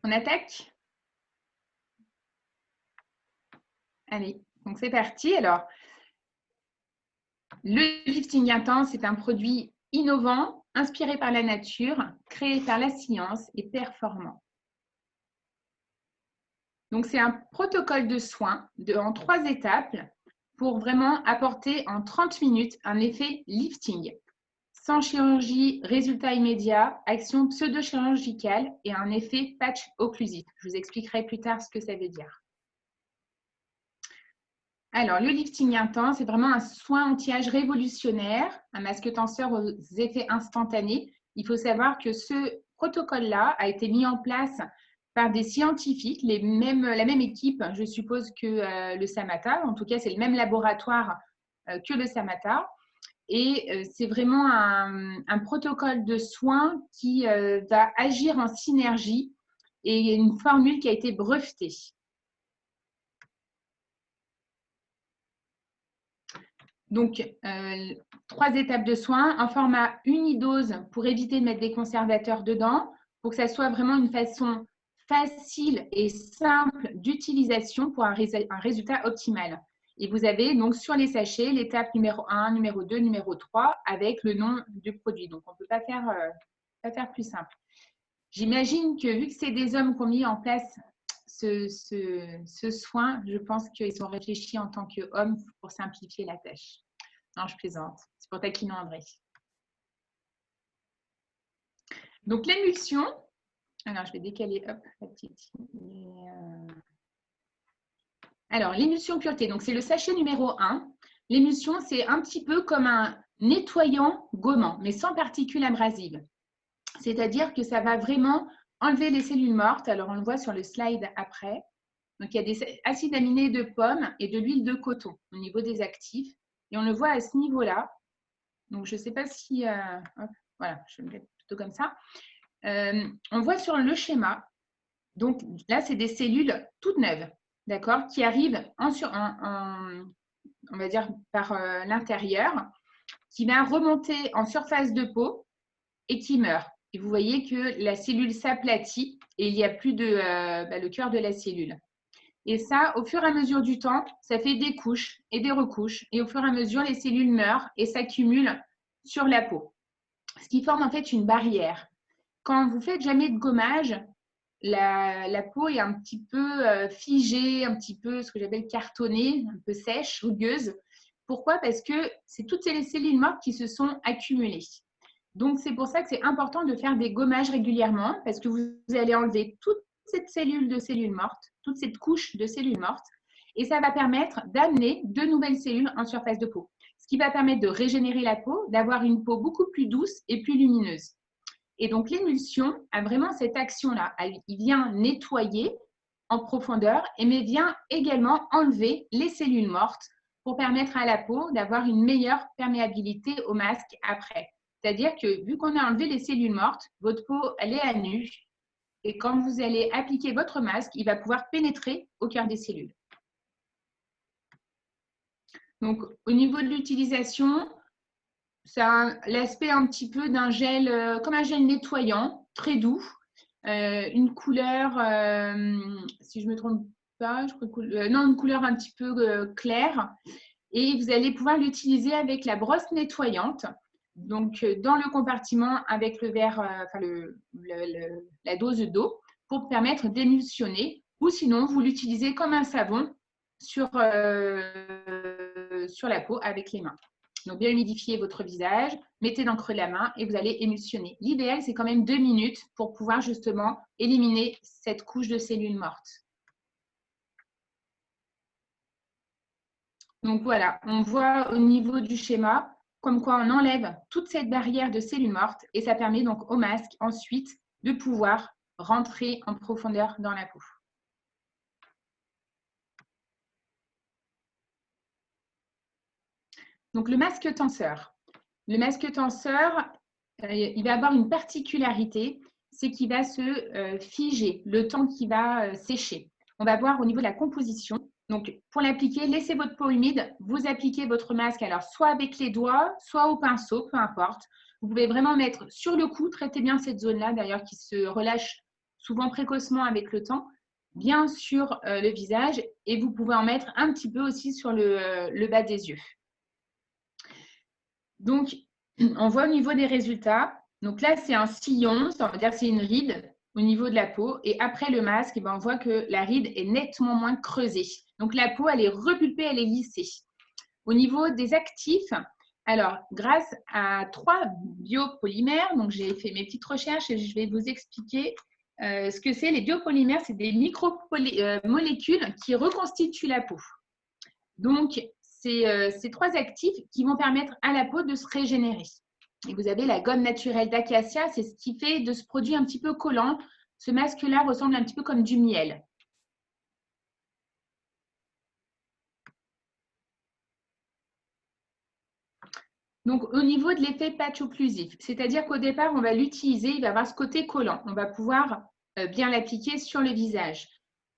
On attaque? Allez, donc c'est parti. Alors, le lifting intense est un produit innovant, inspiré par la nature, créé par la science et performant. Donc, c'est un protocole de soins en 3 étapes pour vraiment apporter en 30 minutes un effet lifting. Sans chirurgie, résultat immédiat, action pseudo-chirurgicale et un effet patch occlusif. Je vous expliquerai plus tard ce que ça veut dire. Alors, le lifting intense, c'est vraiment un soin anti-âge révolutionnaire, un masque tenseur aux effets instantanés. Il faut savoir que ce protocole-là a été mis en place par des scientifiques, la même équipe, je suppose, que le Samata. En tout cas, c'est le même laboratoire que le Samata. Et c'est vraiment un protocole de soins qui va agir en synergie et une formule qui a été brevetée. Donc, 3 étapes de soins, en format unidose pour éviter de mettre des conservateurs dedans, pour que ça soit vraiment une façon facile et simple d'utilisation pour un résultat optimal. Et vous avez donc sur les sachets l'étape numéro 1, numéro 2, numéro 3 avec le nom du produit. Donc, on ne peut pas faire plus simple. J'imagine que vu que c'est des hommes qui ont mis en place ce soin, je pense qu'ils ont réfléchi en tant qu'hommes pour simplifier la tâche. Non, je plaisante. C'est pour taquiner André. Donc, l'émulsion. Alors, je vais décaler hop, la petite. Alors, l'émulsion pureté. Donc, c'est le sachet numéro 1. L'émulsion, c'est un petit peu comme un nettoyant gommant, mais sans particules abrasives. C'est-à-dire que ça va vraiment enlever les cellules mortes. Alors, on le voit sur le slide après. Donc, il y a des acides aminés de pomme et de l'huile de coton au niveau des actifs. Et on le voit à ce niveau-là. Donc, je ne sais pas si… hop, voilà, je vais me mettre plutôt comme ça. On voit sur le schéma, donc là, c'est des cellules toutes neuves, d'accord, qui arrivent on va dire par l'intérieur, qui va remonter en surface de peau et qui meurt. Et vous voyez que la cellule s'aplatit et il n'y a plus le cœur de la cellule. Et ça, au fur et à mesure du temps, ça fait des couches et des recouches. Et au fur et à mesure, les cellules meurent et s'accumulent sur la peau. Ce qui forme en fait une barrière. Quand vous faites jamais de gommage, la peau est un petit peu figée, un petit peu ce que j'appelle cartonnée, un peu sèche, rugueuse. Pourquoi? Parce que c'est toutes les cellules mortes qui se sont accumulées. Donc, c'est pour ça que c'est important de faire des gommages régulièrement parce que vous allez enlever toute cette cellule de cellules mortes, toute cette couche de cellules mortes et ça va permettre d'amener de nouvelles cellules en surface de peau. Ce qui va permettre de régénérer la peau, d'avoir une peau beaucoup plus douce et plus lumineuse. Et donc, l'émulsion a vraiment cette action-là. Il vient nettoyer en profondeur, mais vient également enlever les cellules mortes pour permettre à la peau d'avoir une meilleure perméabilité au masque après. C'est-à-dire que vu qu'on a enlevé les cellules mortes, votre peau, elle est à nu. Et quand vous allez appliquer votre masque, il va pouvoir pénétrer au cœur des cellules. Donc, au niveau de l'utilisation, ça a l'aspect un petit peu d'un gel, comme un gel nettoyant, très doux. Une couleur, si je ne me trompe pas, je crois non, une couleur un petit peu claire. Et vous allez pouvoir l'utiliser avec la brosse nettoyante. Donc, dans le compartiment avec le verre, la dose d'eau pour permettre d'émulsionner. Ou sinon, vous l'utilisez comme un savon sur la peau avec les mains. Donc, bien humidifier votre visage, mettez dans le creux de la main et vous allez émulsionner. L'idéal, c'est quand même 2 minutes pour pouvoir justement éliminer cette couche de cellules mortes. Donc, voilà, on voit au niveau du schéma comme quoi on enlève toute cette barrière de cellules mortes et ça permet donc au masque ensuite de pouvoir rentrer en profondeur dans la peau. Donc, le masque tenseur. Le masque tenseur, il va avoir une particularité, c'est qu'il va se figer le temps qu'il va sécher. On va voir au niveau de la composition. Donc, pour l'appliquer, laissez votre peau humide. Vous appliquez votre masque, alors soit avec les doigts, soit au pinceau, peu importe. Vous pouvez vraiment mettre sur le cou, traitez bien cette zone-là, d'ailleurs, qui se relâche souvent précocement avec le temps, bien sur le visage et vous pouvez en mettre un petit peu aussi sur le bas des yeux. Donc, on voit au niveau des résultats. Donc là, c'est un sillon, ça veut dire que c'est une ride au niveau de la peau. Et après le masque, on voit que la ride est nettement moins creusée. Donc la peau, elle est repulpée, elle est lissée. Au niveau des actifs, alors grâce à 3 biopolymères, donc j'ai fait mes petites recherches et je vais vous expliquer ce que c'est. Les biopolymères, c'est des micromolécules qui reconstituent la peau. Donc, ces 3 actifs qui vont permettre à la peau de se régénérer. Et vous avez la gomme naturelle d'acacia, c'est ce qui fait de ce produit un petit peu collant. Ce masque-là ressemble un petit peu comme du miel. Donc, au niveau de l'effet patch occlusif, c'est-à-dire qu'au départ, on va l'utiliser, il va avoir ce côté collant. On va pouvoir bien l'appliquer sur le visage.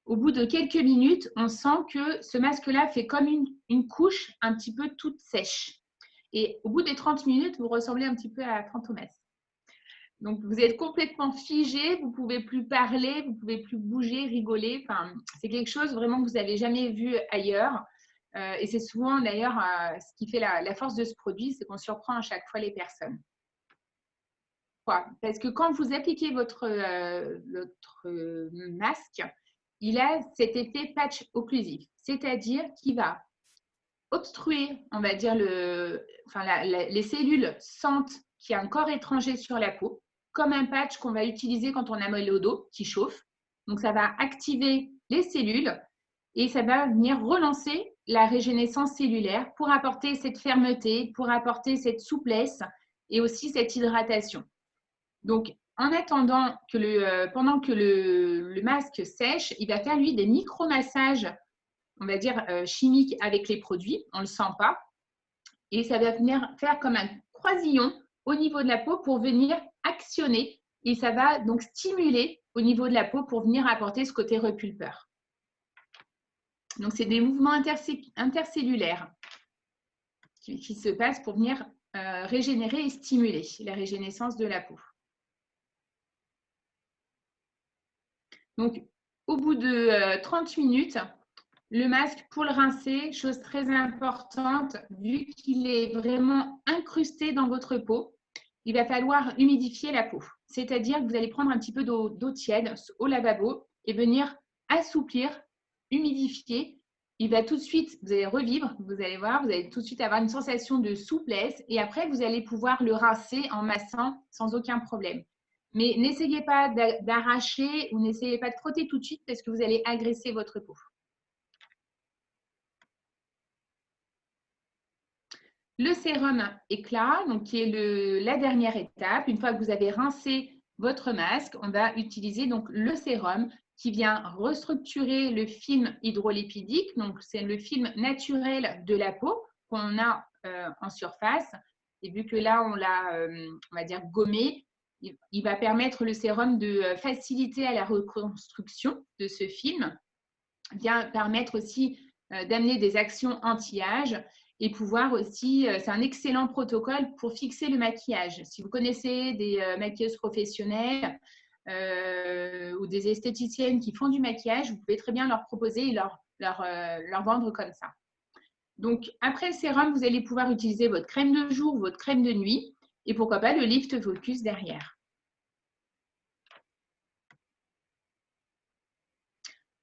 Au bout de quelques minutes, on sent que ce masque-là fait comme une couche un petit peu toute sèche. Et au bout des 30 minutes, vous ressemblez un petit peu à Fantomas. Donc, vous êtes complètement figé, vous ne pouvez plus parler, vous ne pouvez plus bouger, rigoler. Enfin, c'est quelque chose vraiment que vous n'avez jamais vu ailleurs. Et c'est souvent d'ailleurs ce qui fait la force de ce produit, c'est qu'on surprend à chaque fois les personnes. Pourquoi? Parce que quand vous appliquez votre masque, il a cet effet patch occlusif, c'est-à-dire qu'il va obstruer, on va dire, les cellules sentent qu'il y a un corps étranger sur la peau, comme un patch qu'on va utiliser quand on a mal au dos, qui chauffe. Donc, ça va activer les cellules et ça va venir relancer la régénérescence cellulaire pour apporter cette fermeté, pour apporter cette souplesse et aussi cette hydratation. Donc, en attendant que pendant que le masque sèche, il va faire lui des micro-massages, on va dire chimiques avec les produits, on ne le sent pas. Et ça va venir faire comme un croisillon au niveau de la peau pour venir actionner et ça va donc stimuler au niveau de la peau pour venir apporter ce côté repulpeur. Donc, c'est des mouvements intercellulaires qui se passent pour venir régénérer et stimuler la régénérescence de la peau. Donc, au bout de 30 minutes, le masque, pour le rincer, chose très importante, vu qu'il est vraiment incrusté dans votre peau, il va falloir humidifier la peau. C'est-à-dire que vous allez prendre un petit peu d'eau tiède au lavabo et venir assouplir, humidifier. Il va tout de suite, vous allez revivre, vous allez voir, vous allez tout de suite avoir une sensation de souplesse et après, vous allez pouvoir le rincer en massant sans aucun problème. Mais n'essayez pas d'arracher ou n'essayez pas de frotter tout de suite parce que vous allez agresser votre peau. Le sérum éclat, donc qui est la dernière étape. Une fois que vous avez rincé votre masque, on va utiliser donc le sérum qui vient restructurer le film hydrolipidique. Donc, c'est le film naturel de la peau qu'on a en surface. Et vu que là, on l'a, on va dire, gommé, il va permettre le sérum de faciliter à la reconstruction de ce film, vient permettre aussi d'amener des actions anti-âge et pouvoir aussi, c'est un excellent protocole pour fixer le maquillage. Si vous connaissez des maquilleuses professionnelles ou des esthéticiennes qui font du maquillage, vous pouvez très bien leur proposer et leur vendre comme ça. Donc, après le sérum, vous allez pouvoir utiliser votre crème de jour, votre crème de nuit et pourquoi pas le Lift Focus derrière.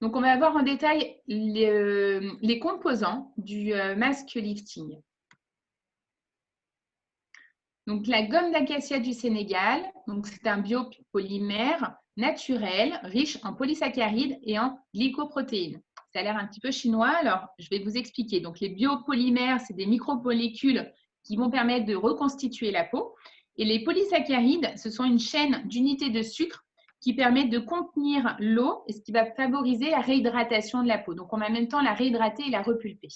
Donc, on va voir en détail les composants du masque lifting. Donc, la gomme d'acacia du Sénégal, c'est un biopolymère naturel, riche en polysaccharides et en glycoprotéines. Ça a l'air un petit peu chinois, alors je vais vous expliquer. Donc, les biopolymères, c'est des micromolécules qui vont permettre de reconstituer la peau. Et les polysaccharides, ce sont une chaîne d'unités de sucre qui permettent de contenir l'eau et ce qui va favoriser la réhydratation de la peau. Donc, on va en même temps la réhydrater et la repulper.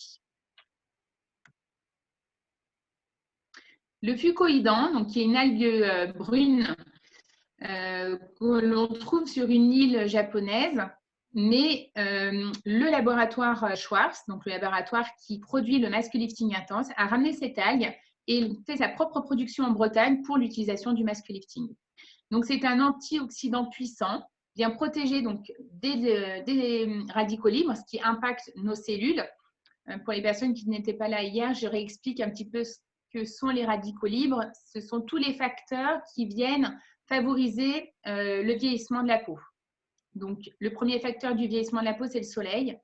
Le fucoïdan, donc qui est une algue brune que l'on trouve sur une île japonaise, mais le laboratoire Schwartz, donc le laboratoire qui produit le masque lifting intense, a ramené cette algue et fait sa propre production en Bretagne pour l'utilisation du masque lifting. Donc, c'est un antioxydant puissant vient protéger donc, des radicaux libres, ce qui impacte nos cellules. Pour les personnes qui n'étaient pas là hier, je réexplique un petit peu ce que sont les radicaux libres. Ce sont tous les facteurs qui viennent favoriser le vieillissement de la peau. Donc, le premier facteur du vieillissement de la peau, c'est le soleil.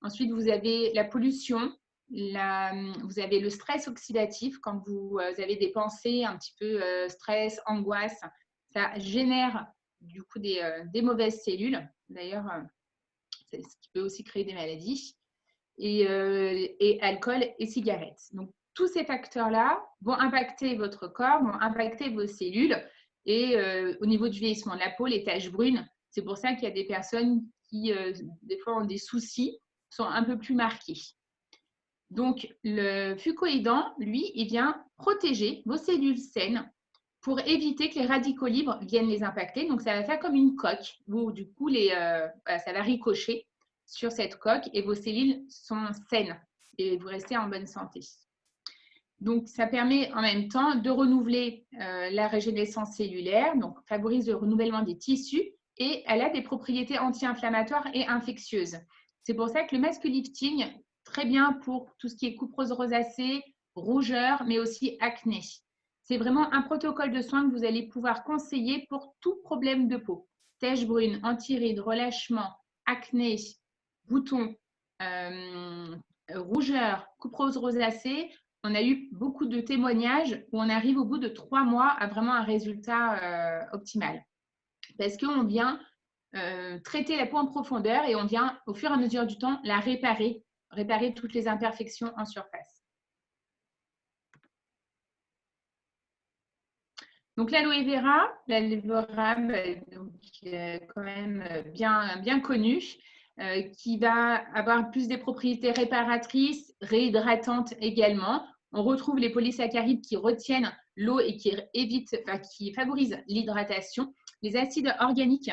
Ensuite, vous avez la pollution, vous avez le stress oxydatif. Quand vous avez des pensées un petit peu stress, angoisse, ça génère du coup des mauvaises cellules. D'ailleurs, c'est ce qui peut aussi créer des maladies. Et alcool et cigarettes. Donc, tous ces facteurs-là vont impacter votre corps, vont impacter vos cellules. Et au niveau du vieillissement de la peau, les taches brunes, c'est pour ça qu'il y a des personnes qui, des fois, ont des soucis, sont un peu plus marquées. Donc, le fucoïdan, lui, il vient protéger vos cellules saines pour éviter que les radicaux libres viennent les impacter. Donc, ça va faire comme une coque où, du coup, ça va ricocher sur cette coque et vos cellules sont saines et vous restez en bonne santé. Donc, ça permet en même temps de renouveler la régénérescence cellulaire, donc favorise le renouvellement des tissus et elle a des propriétés anti-inflammatoires et infectieuses. C'est pour ça que le masque lifting, très bien pour tout ce qui est couperose rosacée, rougeur, mais aussi acné. C'est vraiment un protocole de soins que vous allez pouvoir conseiller pour tout problème de peau. Taches brunes, anti-rides, relâchement, acné, boutons, rougeur, couperose rosacée. On a eu beaucoup de témoignages où on arrive au bout de 3 mois à vraiment un résultat optimal. Parce qu'on vient traiter la peau en profondeur et on vient, au fur et à mesure du temps, la réparer toutes les imperfections en surface. Donc, l'aloe vera, quand même bien connue, qui va avoir plus des propriétés réparatrices, réhydratantes également. On retrouve les polysaccharides qui retiennent l'eau et qui favorisent l'hydratation. Les acides organiques.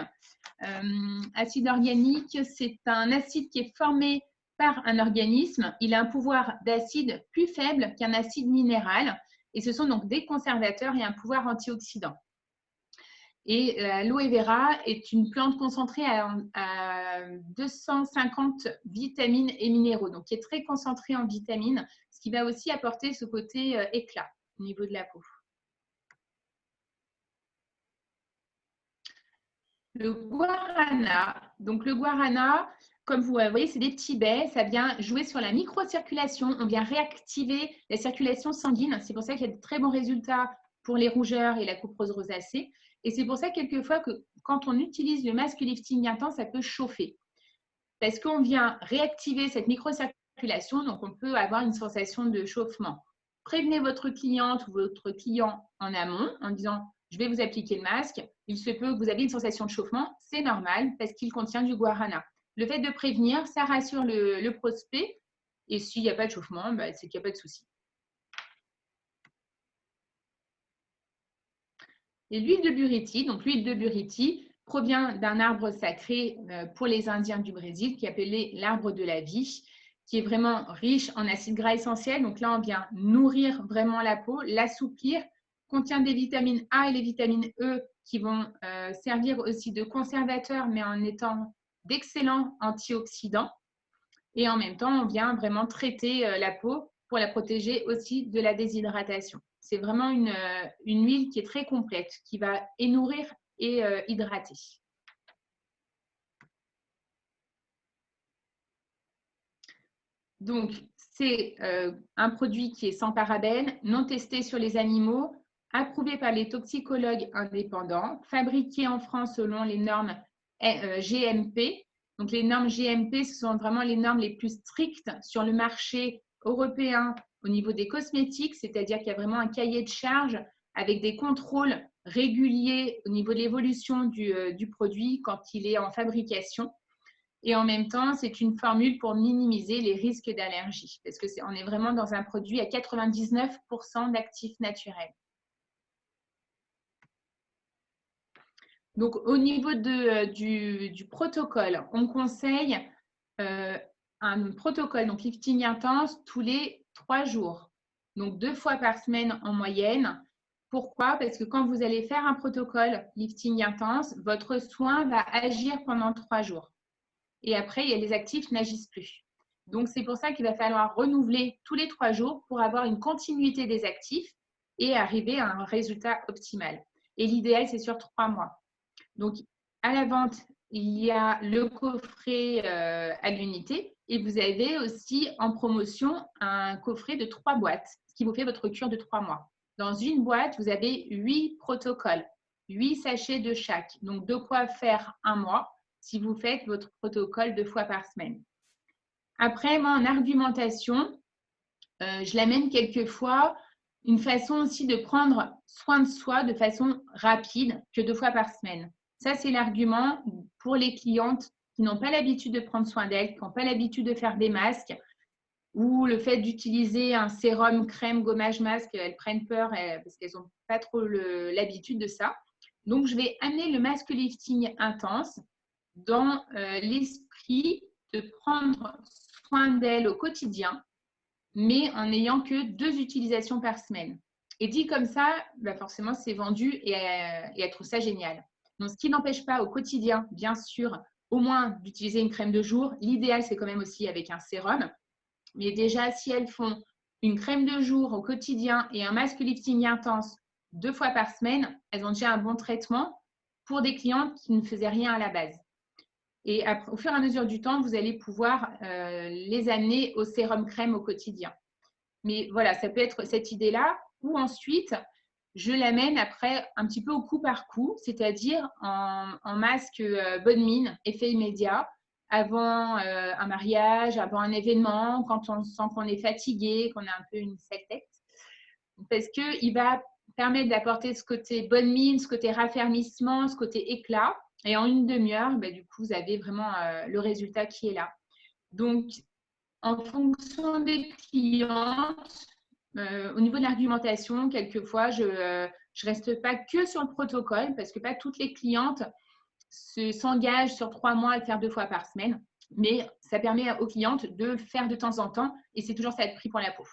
Acide organique, c'est un acide qui est formé par un organisme. Il a un pouvoir d'acide plus faible qu'un acide minéral. Et ce sont donc des conservateurs et un pouvoir antioxydant. Et l'aloe vera est une plante concentrée à 250 vitamines et minéraux, donc qui est très concentrée en vitamines, ce qui va aussi apporter ce côté éclat au niveau de la peau. Le guarana. Donc, le guarana, comme vous voyez, c'est des petits baies. Ça vient jouer sur la microcirculation. On vient réactiver la circulation sanguine. C'est pour ça qu'il y a de très bons résultats pour les rougeurs et la couperose rosacée. Et c'est pour ça, quelquefois, que quand on utilise le masque lifting intense, ça peut chauffer. Parce qu'on vient réactiver cette microcirculation, donc on peut avoir une sensation de chauffement. Prévenez votre cliente ou votre client en amont en disant « je vais vous appliquer le masque ». Il se peut que vous ayez une sensation de chauffement, c'est normal parce qu'il contient du guarana. Le fait de prévenir, ça rassure le prospect et s'il n'y a pas de chauffement, c'est qu'il n'y a pas de souci. Et l'huile de buriti, donc l'huile de buriti provient d'un arbre sacré pour les Indiens du Brésil qui est appelé l'arbre de la vie, qui est vraiment riche en acides gras essentiels. Donc là, on vient nourrir vraiment la peau, l'assouplir, contient des vitamines A et les vitamines E qui vont servir aussi de conservateurs, mais en étant d'excellents antioxydants. Et en même temps, on vient vraiment traiter la peau pour la protéger aussi de la déshydratation. C'est vraiment une huile qui est très complète, qui va et nourrir et hydrater. Donc, c'est un produit qui est sans parabènes, non testé sur les animaux, approuvé par les toxicologues indépendants, fabriqué en France selon les normes GMP. Donc, les normes GMP, ce sont vraiment les normes les plus strictes sur le marché européen au niveau des cosmétiques, c'est-à-dire qu'il y a vraiment un cahier de charges avec des contrôles réguliers au niveau de l'évolution du produit quand il est en fabrication. Et en même temps, c'est une formule pour minimiser les risques d'allergie, parce qu'on est vraiment dans un produit à 99% d'actifs naturels. Donc, au niveau du protocole, on conseille un protocole, donc lifting intense, tous les 3 jours. Donc, 2 fois par semaine en moyenne. Pourquoi? Parce que quand vous allez faire un protocole lifting intense, votre soin va agir pendant 3 jours. Et après, les actifs n'agissent plus. Donc, c'est pour ça qu'il va falloir renouveler tous les 3 jours pour avoir une continuité des actifs et arriver à un résultat optimal. Et l'idéal, c'est sur 3 mois. Donc, à la vente, il y a le coffret à l'unité et vous avez aussi en promotion un coffret de 3 boîtes, ce qui vous fait votre cure de 3 mois. Dans une boîte, vous avez 8 protocoles, 8 sachets de chaque. Donc, de quoi faire un mois si vous faites votre protocole 2 fois par semaine. Après, moi, en argumentation, je l'amène quelquefois une façon aussi de prendre soin de soi de façon rapide que 2 fois par semaine. Ça, c'est l'argument pour les clientes qui n'ont pas l'habitude de prendre soin d'elles, qui n'ont pas l'habitude de faire des masques, ou le fait d'utiliser un sérum, crème, gommage, masque, elles prennent peur parce qu'elles n'ont pas trop l'habitude de ça. Donc, je vais amener le masque lifting intense dans l'esprit de prendre soin d'elles au quotidien, mais en n'ayant que 2 utilisations par semaine. Et dit comme ça, bah forcément, c'est vendu et elle trouve ça génial. Donc, ce qui n'empêche pas au quotidien, bien sûr, au moins d'utiliser une crème de jour. L'idéal, c'est quand même aussi avec un sérum. Mais déjà, si elles font une crème de jour au quotidien et un masque lifting intense 2 fois par semaine, elles ont déjà un bon traitement pour des clientes qui ne faisaient rien à la base. Et après, au fur et à mesure du temps, vous allez pouvoir les amener au sérum crème au quotidien. Mais voilà, ça peut être cette idée-là. Ou ensuite, je l'amène après un petit peu au coup par coup, c'est-à-dire en masque bonne mine, effet immédiat, avant un mariage, avant un événement, quand on sent qu'on est fatigué, qu'on a un peu une sale tête. Parce qu'il va permettre d'apporter ce côté bonne mine, ce côté raffermissement, ce côté éclat. Et en une demi-heure, bah, du coup, vous avez vraiment le résultat qui est là. Donc, en fonction des clientes, au niveau de l'argumentation, quelquefois, je ne reste pas que sur le protocole parce que pas toutes les clientes s'engagent sur 3 mois à le faire 2 fois par semaine. Mais ça permet aux clientes de le faire de temps en temps et c'est toujours ça de prix pour la peau.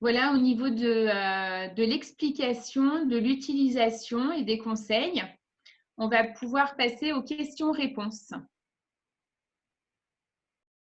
Voilà au niveau de l'explication, de l'utilisation et des conseils. On va pouvoir passer aux questions-réponses.